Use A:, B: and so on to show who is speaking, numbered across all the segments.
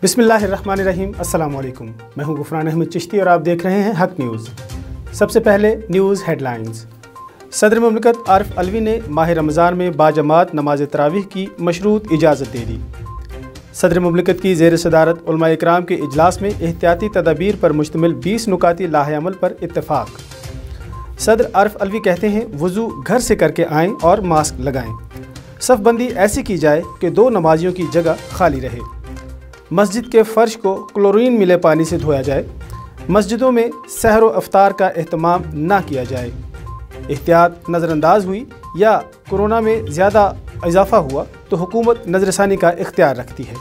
A: बिस्मिल्लाहिर्रहमानिर्रहीम। अस्सलाम वालेकुम। मैं हूं गुफरान अहमद चिश्ती और आप देख रहे हैं हक न्यूज़। सबसे पहले न्यूज़ हेडलाइंस। सदर मुमलिकत आरिफ अलवी ने माह रमज़ान में बाजमात नमाज तरावीह की मशरूत इजाज़त दे दी। सदर मुमलिकत की ज़ेर सदारत उलमा इकराम के इजलास में एहतियाती तदाबीर पर मुश्तमिल 20 नुकाती लाहे अमल पर इत्तेफाक। सदर आरिफ अलवी कहते हैं वज़ू घर से करके आएँ और मास्क लगाएँ। सफ़बंदी ऐसी की जाए कि 2 नमाजियों की जगह खाली रहे। मस्जिद के फ़र्श को क्लोरीन मिले पानी से धोया जाए। मस्जिदों में सहर व अफ्तार का एहतमाम ना किया जाए। एहतियात नज़रअंदाज हुई या कोरोना में ज़्यादा इजाफ़ा हुआ तो हुकूमत नज़रसानी का इख्तियार रखती है।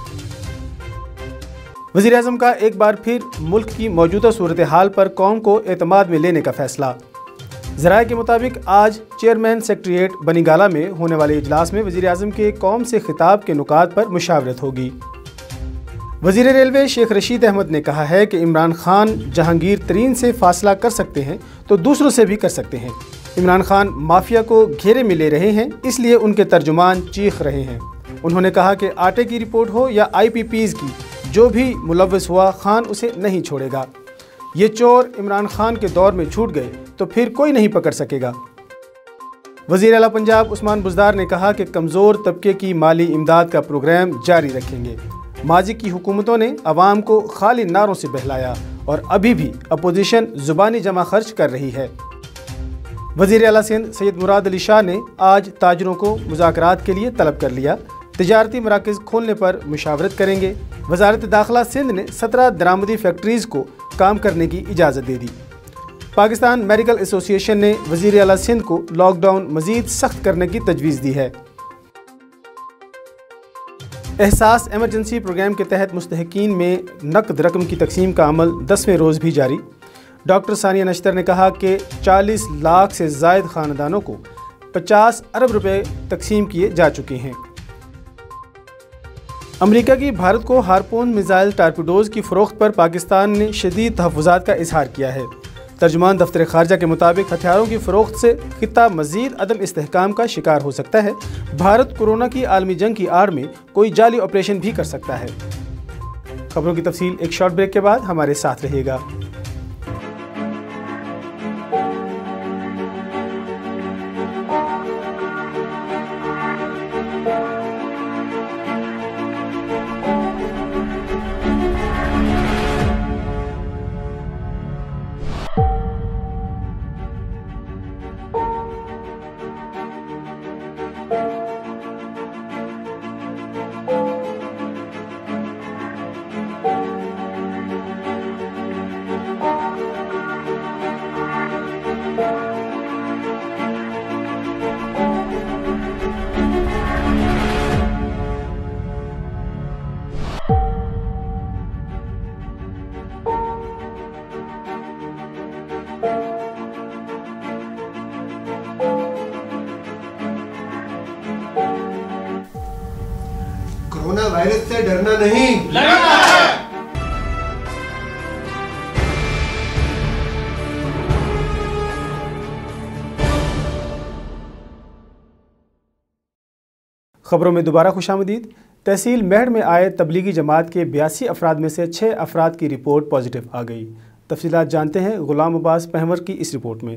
A: वज़ीर आज़म का एक बार फिर मुल्क की मौजूदा सूरत हाल पर कौम को एतमाद में लेने का फ़ैसला। ज़राए के मुताबिक आज चेयरमैन सेक्रेटेरिएट बनीगाला में होने वाले इजलास में वज़ीर आज़म के कौम से खिताब के नुकात पर मुशावरत होगी। वज़ीर रेलवे शेख रशीद अहमद ने कहा है कि इमरान खान जहांगीर तरीन से फासला कर सकते हैं तो दूसरों से भी कर सकते हैं। इमरान खान माफिया को घेरे में ले रहे हैं, इसलिए उनके तर्जुमान चीख रहे हैं। उन्होंने कहा कि आटे की रिपोर्ट हो या IPPs की, जो भी मुलव्वस हुआ खान उसे नहीं छोड़ेगा। ये चोर इमरान खान के दौर में छूट गए तो फिर कोई नहीं पकड़ सकेगा। वज़ीर आला पंजाब उस्मान बुज़दार ने कहा कि कमज़ोर तबके की माली इमदाद का प्रोग्राम जारी रखेंगे। माजी की हुकूमतों ने अवाम को खाली नारों से बहलाया और अभी भी अपोजिशन ज़ुबानी जमा खर्च कर रही है। वज़ीर आला सिंध सैयद मुराद अली शाह ने आज ताजरों को मुज़ाकरात के लिए तलब कर लिया। तिजारती मराकज़ खोलने पर मुशावरत करेंगे। वज़ारत दाखिला सिंध ने 17 दरामदी फैक्ट्रीज़ को काम करने की इजाज़त दे दी। पाकिस्तान मेडिकल एसोसिएशन ने वज़ीर आला सिंध को लॉकडाउन मज़ीद सख्त करने की तजवीज़ दी है। एहसास एमरजेंसी प्रोग्राम के तहत मुस्तहिकीन में नकद रकम की तकसीम का अमल 10वें रोज़ भी जारी। डॉक्टर सानिया नश्तर ने कहा कि 40 लाख से ज़ायद ख़ानदानों को 50 अरब रुपए तकसीम किए जा चुके हैं। अमेरिका की भारत को हार्पून मिसाइल टारपीडोज़ की फ़रोख्त पर पाकिस्तान ने शदीद तहफ़्फ़ुज़ात का इज़हार किया है। तर्जुमान दफ्तर ख़ारजा के मुताबिक हथियारों की फ़रोख्त से ख़ित्ता मज़ीद अदम इस्तेहकाम का शिकार हो सकता है। भारत कोरोना की आलमी जंग की आड़ में कोई जाली ऑपरेशन भी कर सकता है। खबरों की तफसील एक शॉर्ट ब्रेक के बाद हमारे साथ रहिएगा।
B: कोरोना वायरस से डरना नहीं,
C: लड़ना है।
A: खबरों में दोबारा खुशामदीद। तहसील मेहड़ में आए तबलीगी जमात के 82 अफराद में से 6 अफराद की रिपोर्ट पॉजिटिव आ गई। तफसीलात जानते हैं गुलाम अब्बास पहवर की इस रिपोर्ट में।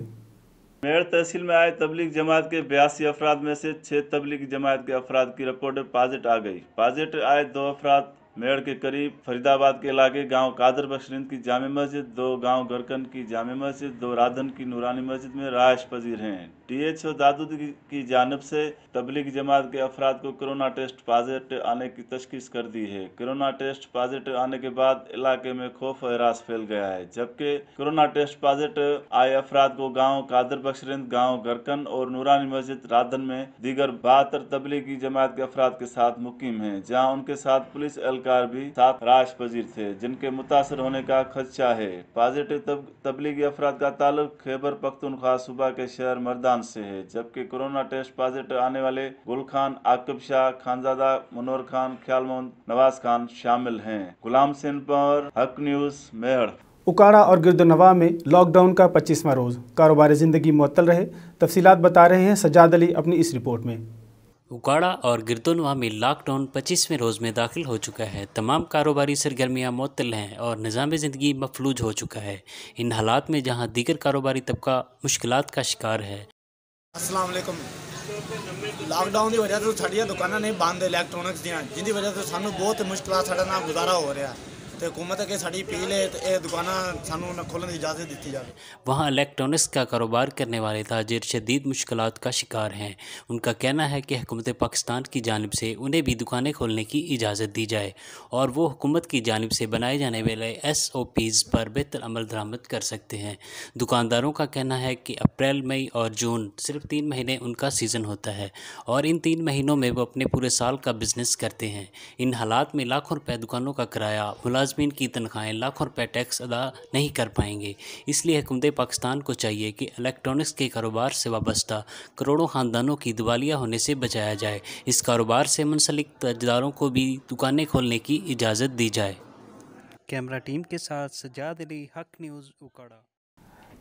D: मेहड़ तहसील में आए तबलीग जमात के 82 अफराद में से 6 तबलीगी जमात के अफराद की रिपोर्ट पॉजिटिव आ गई। पॉजिटिव आए 2 अफराद मेहड़ के करीब फरीदाबाद के इलाके गांव कादर बख्शरिंद की जामे मस्जिद, 2 गांव गरकन की जामे मस्जिद, 2 राधन की नूरानी मस्जिद में रहायश पजीर हैं। DHO दादू की जानिब से तबलीगी जमात के अफराद को कोरोना टेस्ट पॉजिटिव आने की तशखीस कर दी है। कोरोना टेस्ट पॉजिटिव आने के बाद इलाके में खौफ और हरास फैल गया है, जबकि कोरोना टेस्ट पॉजिटिव आए अफराद को गाँव कादर बख्शरिंद, गाँव गरकन और नूरानी मस्जिद राधन में दीगर 72 तबलीगी जमात के अफराद के साथ मुकीम है, जहाँ उनके साथ पुलिस एहलकार भी साथ रहायश पजीर थे, जिनके मुतासर होने का खदशा है। पॉजिटिव तबलीगी अफराद का ताल्लुक खैबर पख्तूनख्वा सूबा के शहर मर्दान से है, जबकि कोरोना टेस्ट पॉजिटिव आने वाले गुल खान, आकिब शाह, खानजादा, मनोहर खान, ख्याल मोहम्मद, नवाज खान शामिल हैं। गुलाम सिंह पर हक न्यूज़ मेहड़।
A: उकाड़ा और गिरदनवा में लॉकडाउन का 25वां रोज़, कारोबार ज़िंदगी मुअत्तल रहे। तफसीलात बता रहे हैं सज्जाद अली अपनी इस रिपोर्ट में।
C: उकाड़ा और गिरदोनवा में लॉकडाउन 25वें रोज़ में दाखिल हो चुका है। तमाम कारोबारी सरगर्मियाँ मुअत्तल हैं और निज़ाम ज़िंदगी मफलूज हो चुका है। इन हालात में जहां दीगर कारोबारी तबका मुश्किलात का शिकार है।
E: अस्सलाम वालेकुम। लॉकडाउन की वजह से साड़ियाँ दुकानें नहीं बंद इलैक्ट्रॉनिक्स दियाँ, जिनकी वजह से सानू बहुत मुश्किलात साढ़े नाल गुजारा हो रहा है। तो हुकूमत है कि साड़ी अपील है तो ये दुकानें सानू न खोलने की इजाज़त दी जाए।
C: वहाँ इलेक्ट्रॉनिक्स का कारोबार करने वाले ताजिर शदीद मुश्किलात का शिकार हैं। उनका कहना है कि हुकूमत पाकिस्तान की जानिब से उन्हें भी दुकानें खोलने की इजाज़त दी जाए और वो हुकूमत की जानिब से बनाए जाने वाले SOPs पर बेहतर अमल दरामद कर सकते हैं। दुकानदारों का कहना है कि अप्रैल, मई और जून सिर्फ 3 महीने उनका सीज़न होता है और इन 3 महीनों में वो अपने पूरे साल का बिजनेस करते हैं। इन हालात में लाखों रुपए दुकानों का किराया, मुलाजमीन की तनख्वाहें, लाखों रुपए टैक्स अदा नहीं कर पाएंगे। इसलिए हुकूमत पाकिस्तान को चाहिए कि इलेक्ट्रॉनिक्स के कारोबार से वाबस्ता करोड़ों ख़ानदानों की दिवालिया होने से बचाया जाए। इस कारोबार से मुंसलिक तर्जदारों को भी दुकानें खोलने की इजाज़त दी जाए। कैमरा टीम के साथ सज्जाद अली, हक न्यूज़, उकाड़ा।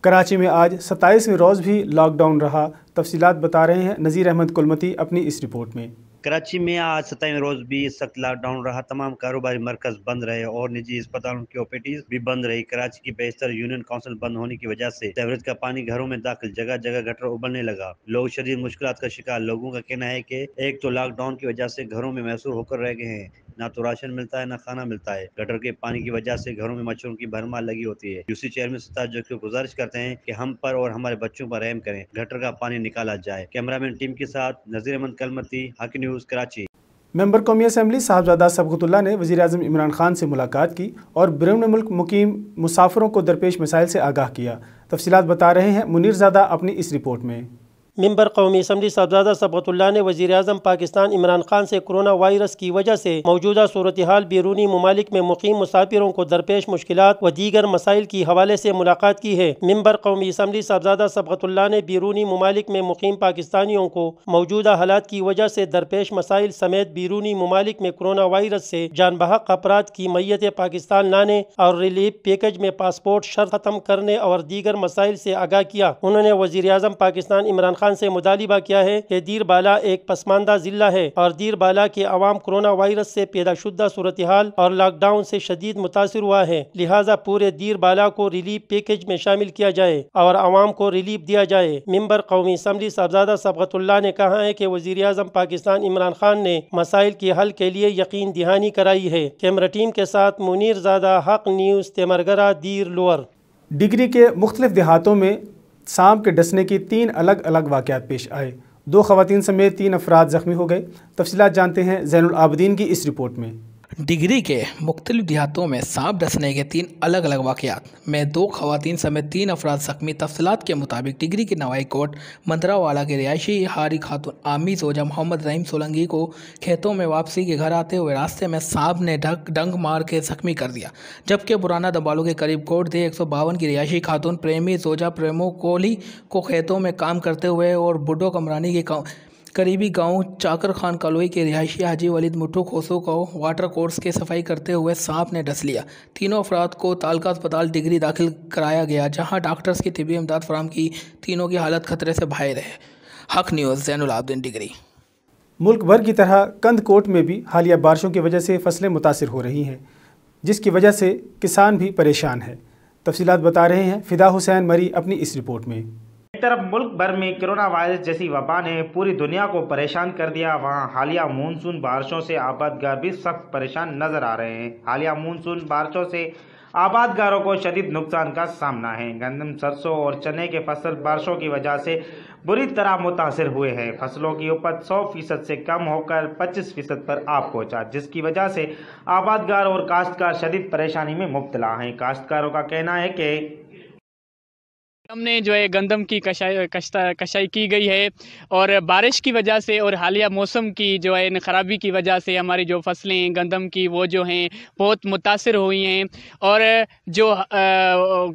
A: कराची में आज 27वें रोज़ भी लॉकडाउन रहा। तफसीलात बता रहे हैं नज़ीर अहमद कुलमती अपनी इस रिपोर्ट में।
F: कराची में आज 27वें रोज़ भी सख्त लॉकडाउन रहा। तमाम कारोबारी मरकज़ बंद रहे और निजी अस्पतालों की OPDs भी बंद रही। कराची की बेशतर यूनियन काउंसिल बंद होने की वजह से सीवरेज का पानी घरों में दाखिल, जगह जगह गटर उबलने लगा। लोग शदीद मुश्किलात का शिकार। लोगों का कहना है कि एक तो लॉकडाउन की वजह से घरों में महसूर होकर रह गए हैं, ना तो राशन मिलता है ना खाना मिलता है। गटर के पानी की वजह से घरों में मच्छरों की भरमार लगी होती है। यूसी चेयरमैन सत्तार जो की गुजारिश करते हैं कि हम पर और हमारे बच्चों पर रहम करें, गटर का पानी निकाला जाए। कैमरामैन टीम के साथ नज़ीर अहमद कुलमती, हक न्यूज़, कराची।
A: मेंबर कौमी असम्बली साहबजादा सबगतुल्लाह ने वज़ीर आज़म इमरान खान से मुलाकात की और बैरून मुल्क मुकीम मुसाफिरों को दरपेश मसाइल से आगाह किया। तफसीलात बता रहे हैं मुनीर ज़ादा अपनी इस रिपोर्ट में।
G: मेंबर कौमी असम्बली साहबजादा सबगतुल्लाह ने वज़ीर आज़म पाकिस्तान इमरान खान से कोरोना वायरस की वजह से मौजूदा सूरत हाल, बैरूनी ममालिक में मुकीम मुसाफिरों को दरपेश मुश्किलात व दीगर मसाइल की हवाले से मुलाकात की है। मेंबर कौमी असम्बली साहबजादा सबगतुल्लाह ने बैरूनी ममालिक में मुकीम पाकिस्तानियों को मौजूदा हालात की वजह से दरपेश मसाइल समेत बैरूनी ममालिक में कोरोना वायरस से जान बहक अफराद की मैयत पाकिस्तान लाने और रिलीफ पैकेज में पासपोर्ट शर्त खत्म करने और दीगर मसाइल से आगाह किया। उन्होंने वज़ीर आज़म पाकिस्तान इमरान खान से मुतालिबा किया है कि दीर बाला एक पसमानदा जिला है और दीर बाला के अवाम कोरोना वायरस से पैदा शुदा सूरत हाल और लॉकडाउन से शदीद मुतासिर हुआ है, लिहाजा पूरे दीर बाला को रिलीफ पैकेज में शामिल किया जाए और अवाम को रिलीफ दिया जाए। मेंबर कौमी असम्बली साहबजादा सबगतुल्लाह ने कहा है कि वज़ीर आज़म पाकिस्तान इमरान खान ने मसाइल के हल के लिए यकीन दहानी कराई है। कैमरा टीम के साथ मुनीर ज़ादा, हक न्यूज़, तेमरगरा, दीर लोअर।
A: डिगरी के मुख्तलिफ देहातों में सांप के डसने की 3 अलग अलग वाक़यात पेश आए। 2 ख़वातीन समेत 3 अफराद ज़ख्मी हो गए। तफसीलात जानते हैं ज़ैनुल आबदीन की इस रिपोर्ट में।
H: डिगरी के मुख्तलिफ देहातों में सांप डसने के 3 अलग अलग वाक़यात में 2 ख़वातीन समेत 3 अफराद ज़ख्मी। तफसीलात के मुताबिक डिगरी के नवाई कोट मंदरावाला के रिहायशी हारी खातून आमी जोजा मोहम्मद रहीम सोलंगी को खेतों में वापसी के घर आते हुए रास्ते में सांप ने डंग मार के ज़ख्मी कर दिया, जबकि पुराना दबालो के करीब कोट दे 152 की रिहायशी खातून प्रेमी जोजा प्रेमो कोहली को खेतों में काम करते हुए और बुड्ढो कमरानी के करीबी गांव चाकर खान कलोई के रिहायशी हाजी वलीद मुट्ठू खोसो को वाटर कोर्स के सफाई करते हुए सांप ने डस लिया। तीनों अफराद को तालका अस्पताल डिगरी दाखिल कराया गया, जहां डॉक्टर्स की तिब्बी इमदाद फराहम की। तीनों की हालत खतरे से बाहर है। हक न्यूज़, ज़ैनुल आबदीन, डिगरी।
A: मुल्क भर की तरह कंदकोट में भी हालिया बारिशों की वजह से फसलें मुतासिर हो रही हैं, जिसकी वजह से किसान भी परेशान है। तफसीलात बता रहे हैं फ़िदा हुसैन मरी अपनी इस रिपोर्ट में।
I: एक तरफ मुल्क भर में कोरोना वायरस जैसी वबा ने पूरी दुनिया को परेशान कर दिया, वहाँ हालिया मानसून बारिशों से आबादगार भी सख्त परेशान नजर आ रहे हैं। हालिया मानसून बारिशों से आबादगारों को शदीद नुकसान का सामना है। गंदम, सरसों और चने के फसल बारिशों की वजह से बुरी तरह मुतासिर हुए हैं। फसलों की उपज 100% से कम होकर 25% पर आ पहुंचा, जिसकी वजह से आबादगार और काश्तकार शदीद परेशानी में मुब्तला हैं। काश्तकारों का कहना है कि
J: हमने जो है गंदम की कशाई की गई है और बारिश की वजह से और हालिया मौसम की जो है ख़राबी की वजह से हमारी जो फसलें गंदम की वो जो हैं बहुत मुतासिर हुई हैं और जो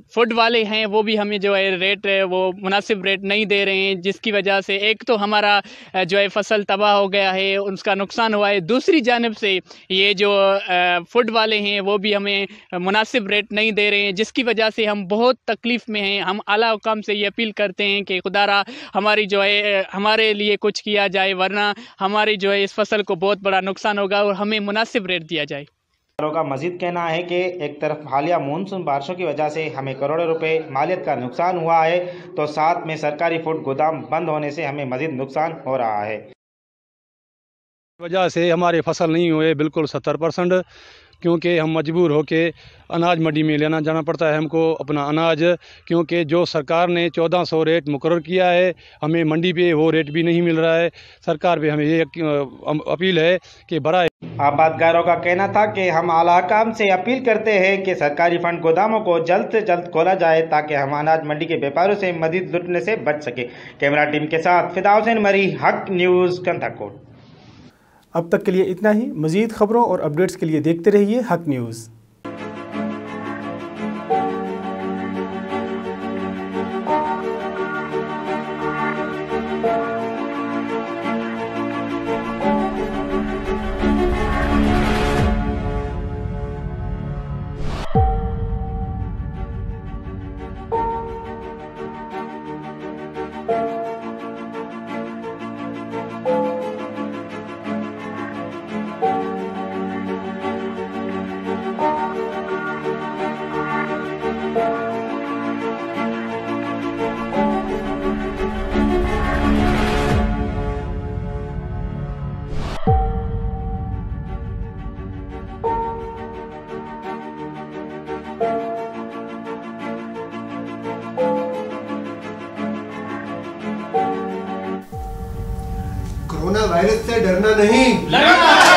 J: फूड वाले हैं वो भी हमें जो है रेट वो मुनासिब रेट नहीं दे रहे हैं, जिसकी वजह से एक तो हमारा जो है फसल तबाह हो गया है, उसका नुकसान हुआ है। दूसरी जानिब से ये जो फूड वाले हैं वो भी हमें मुनासिब रेट नहीं दे रहे हैं, जिसकी वजह से हम बहुत तकलीफ़ में हैं। हम आला हुकाम से ये अपील करते हैं कि खुदारा हमारी जो है हमारे लिए कुछ किया जाए, वरना हमारी जो है इस फसल को बहुत बड़ा नुकसान होगा और हमें मुनासिब रेट दिया जाए।
I: का मजीद कहना है कि एक तरफ हालिया मानसून बारिशों की वजह से हमें करोड़ों रुपए मालियत का नुकसान हुआ है, तो साथ में सरकारी फूड गोदाम बंद होने से हमें मजीद नुकसान हो रहा है।
K: वजह से हमारे फसल नहीं हुए बिल्कुल 70%, क्योंकि हम मजबूर होके अनाज मंडी में लेना जाना पड़ता है हमको अपना अनाज, क्योंकि जो सरकार ने 1400 रेट मुकर्रर किया है, हमें मंडी पे वो रेट भी नहीं मिल रहा है। सरकार पे हमें ये अपील है कि बड़ा
I: आबादगारों का कहना था कि हम आला हुकाम से अपील करते हैं कि सरकारी फंड गोदामों को जल्द से जल्द खोला जाए ताकि हम अनाज मंडी के व्यापारियों से मजीद लुटने से बच सके। कैमरा टीम के साथ फिदा हुसैन मरी, हक न्यूज़, कंथाकोट।
A: अब तक के लिए इतना ही। मज़ीद खबरों और अपडेट्स के लिए देखते रहिए हक न्यूज़।
B: कोरोना वायरस से डरना नहीं, लड़ना